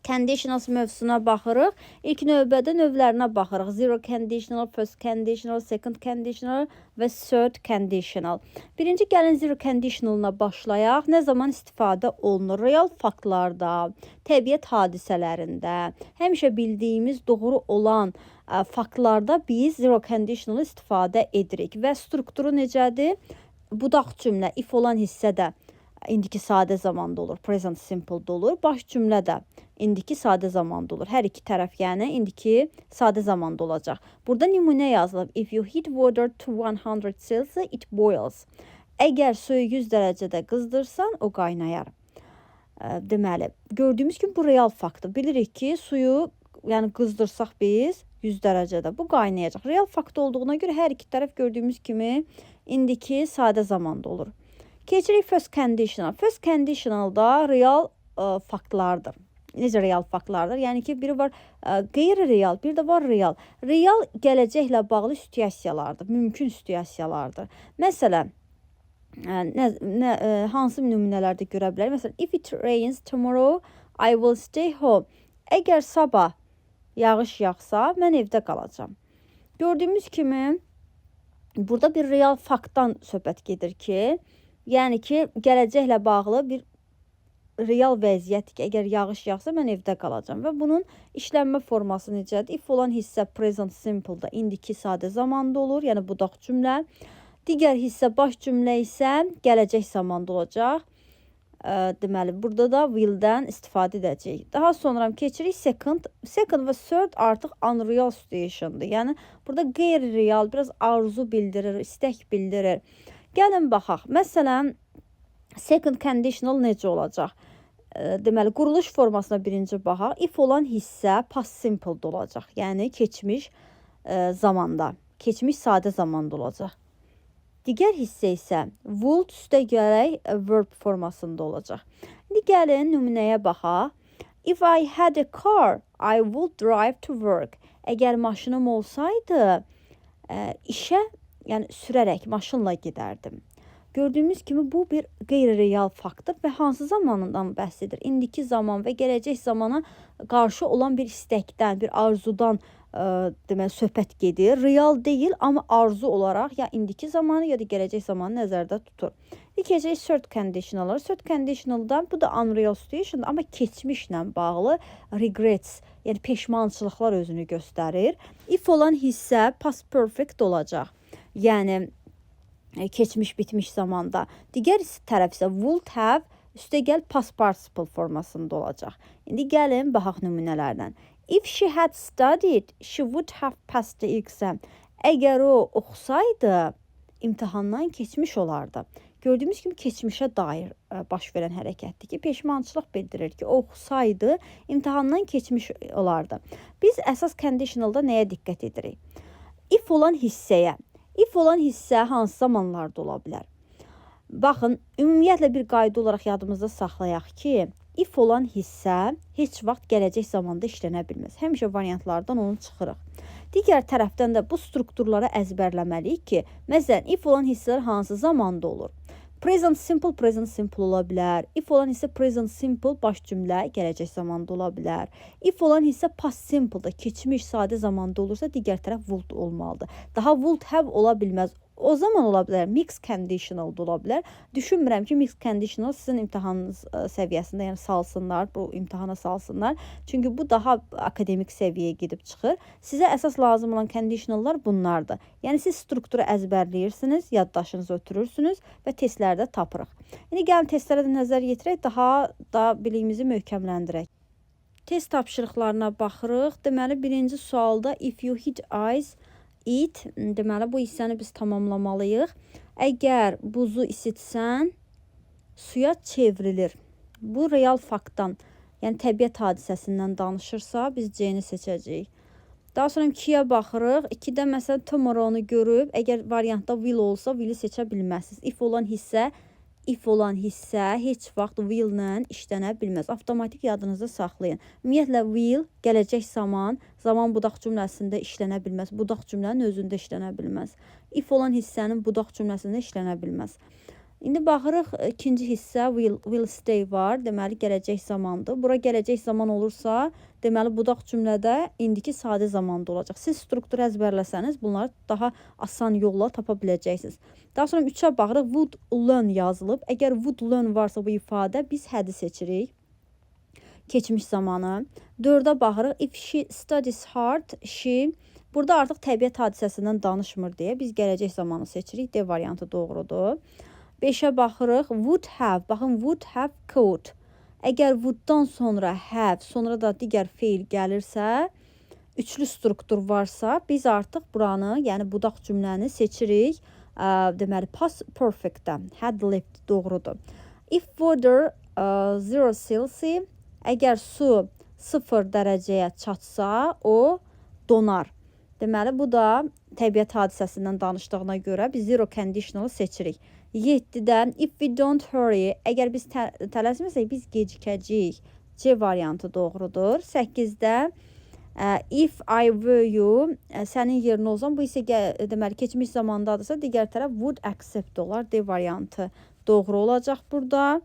Conditionals mövzusuna baxırıq. İlk növbədə növlərinə baxırıq. Zero conditional, first conditional, second conditional və third conditional. Birinci gəlin zero conditionalına başlayaq. Nə zaman istifadə olunur? Real faktlarda, təbiət hadisələrində, həmişə bildiyimiz doğru olan faktlarda biz zero conditional istifadə edirik. Və strukturu necədir? Budaq cümlə, if olan hissə də indiki sadə zamanda olur, present simple-da olur. Baş cümlə də indiki sadə zamanda olur. Hər iki tərəf yəni indiki sadə zamanda olacaq. Burada nümunə yazılıb. If you heat water to 100 Celsius, it boils. Əgər suyu 100 dərəcədə qızdırsan, o qaynayar. Deməli, gördüyümüz kimi bu real faktdır. Bilirik ki, suyu yəni qızdırsaq biz 100 dərəcədə bu qaynayacaq. Real fakt olduğuna görə hər iki tərəf gördüyümüz kimi indiki sadə zamanda olur. Keçirik first conditional. First conditionalda real faktlardır. Necə real faktlardır? Yəni ki, biri var qeyri-real, bir də var real. Real gələcəklə bağlı situasiyalardır, mümkün situasiyalardır. Məsələn, hansı nümunələrdə görə bilərik? Məsələn, if it rains tomorrow, I will stay home. Əgər sabah yağış yağsa, mən evdə qalacam. Gördüyümüz kimi, burada bir real faktdan söhbət gedir ki, yəni ki, gələcəklə bağlı bir real vəziyyətdir ki, əgər yağış yağsa, mən evdə qalacam. Və bunun işlənmə forması necədir? If olan hissə present simple-da indiki sadə zamanda olur, yəni budaq cümlə. Digər hissə baş cümlə isə gələcək zamanda olacaq. Deməli, burada da will-dən istifadə edəcəyik. Daha sonra keçirik second. Second və third artıq unreal situation'dır. Yəni, burada qeyri-real, biraz arzu bildirir, istək bildirir. Gəlin baxaq. Məsələn, second conditional necə olacaq? Deməli, quruluş formasına birinci baxaq. If olan hissə past simple-da olacaq. Yəni, keçmiş zamanda, keçmiş sadə zamanda olacaq. Digər hissə isə would üstə gələk verb formasında olacaq. İndi gəlin nümunəyə baxaq. If I had a car, I would drive to work. Əgər maşınım olsaydı, işə yəni sürərək, maşınla gedərdim. Gördüyümüz kimi bu bir qeyri-real faktdır və hansı zamanından bəhs edir? İndiki zaman və gələcək zamana qarşı olan bir istəkdən, bir arzudan deməli, söhbət gedir. Real deyil, amma arzu olaraq ya indiki zamanı, ya da gələcək zamanı nəzərdə tutur. Keçək third conditionallar. Third conditionaldan bu da unreal situation, amma keçmişlə bağlı regrets, yəni peşmançılıqlar özünü göstərir. If olan hissə past perfect olacaq. Yəni, keçmiş, bitmiş zamanda. Digər tərəf isə would have üstə gəl past participle formasında olacaq. İndi gəlin, baxaq nümunələrdən. If she had studied, she would have passed the exam. Əgər o oxusaydı, imtahandan keçmiş olardı. Gördüyümüz kimi keçmişə dair baş verən hərəkətdir ki, peşmançılıq bildirir ki, o oxusaydı, imtahandan keçmiş olardı. Biz əsas conditionalda nəyə diqqət edirik? If olan hissəyə. If olan hissə hansı zamanlarda ola bilər? Baxın, ümumiyyətlə bir qayda olaraq yadımızda saxlayaq ki, if olan hissə heç vaxt gələcək zamanda işlənə bilməz. Həmişə variantlardan onu çıxırıq. Digər tərəfdən də bu strukturları əzbərləməliyik ki, məsələn, if olan hissələr hansı zamanda olur? Present simple ola bilər. If olan hissə present simple baş cümlə gələcək zamanda ola bilər. If olan hissə past simple-da keçmiş sadə zamanda olursa, digər tərəf would olmalıdır. Daha would have ola bilməz. O zaman ola bilər, mixed conditional da ola bilər. Düşünmürəm ki, mixed conditional sizin imtahanınız səviyyəsində, yəni salsınlar, bu imtahana salsınlar. Çünki bu daha akademik səviyyəyə gedib çıxır. Sizə əsas lazım olan conditionallar bunlardır. Yəni, siz strukturu əzbərləyirsiniz, yaddaşınızı ötürürsünüz və testlərdə tapırıq. İndi gəlin testlərə də nəzər yetirək, daha da biliyimizi möhkəmləndirək. Test tapşırıqlarına baxırıq. Deməli, birinci sualda if you hit eyes, it, deməli, bu hissəni biz tamamlamalıyıq. Əgər buzu isitsən, suya çevrilir. Bu real faktdan, yəni təbiət hadisəsindən danışırsa, biz C-ni seçəcəyik. Daha sonra 2-yə baxırıq. 2-də məsələn tomorrow-nu görüb, əgər variantda will olsa, will-i seçə bilməzsiniz. If olan hissə heç vaxt will-lə işlənə bilməz. Avtomatik yadınızda saxlayın. Ümumiyyətlə, will, gələcək zaman budaq cümləsində işlənə bilməz. Budaq cümlənin özündə işlənə bilməz. If olan hissənin budaq cümləsində işlənə bilməz. İndi baxırıq ikinci hissə will stay var. Deməli gələcək zamandır. Bura gələcək zaman olursa, deməli budaq cümlədə indiki sadə zamanda olacaq. Siz strukturu əzbərləsəniz bunları daha asan yolla tapa biləcəksiniz. Daha sonra 3-ə baxırıq. Would learn yazılıb. Əgər would learn varsa bu ifadə biz had'i seçirik. Keçmiş zamanı. 4-ə baxırıq. If she studies hard, she. Burada artıq təbiət hadisəsindən danışmır deyə biz gələcək zamanı seçirik. D variantı doğrudur. 5-ə baxırıq. Would have. Baxın, would have could. Əgər would-dan sonra have, sonra da digər feil gəlirsə, üçlü struktur varsa, biz artıq buranı, yəni budaq cümləni seçirik. Deməli, past perfect-də. Had lived doğrudur. If water 0 Celsius, əgər su 0 dərəcəyə çatsa, o donar. Deməli, bu da təbiət hadisəsindən danışdığına görə biz zero conditional seçirik. 7-də if we don't hurry, əgər biz tələsməsək biz gecikəcəyik. C variantı doğrudur. 8-də if I were you, sənin yerinə olsam, bu isə deməli keçmiş zamandadırsa, digər tərəf would accept olar. D variantı doğru olacaq burada.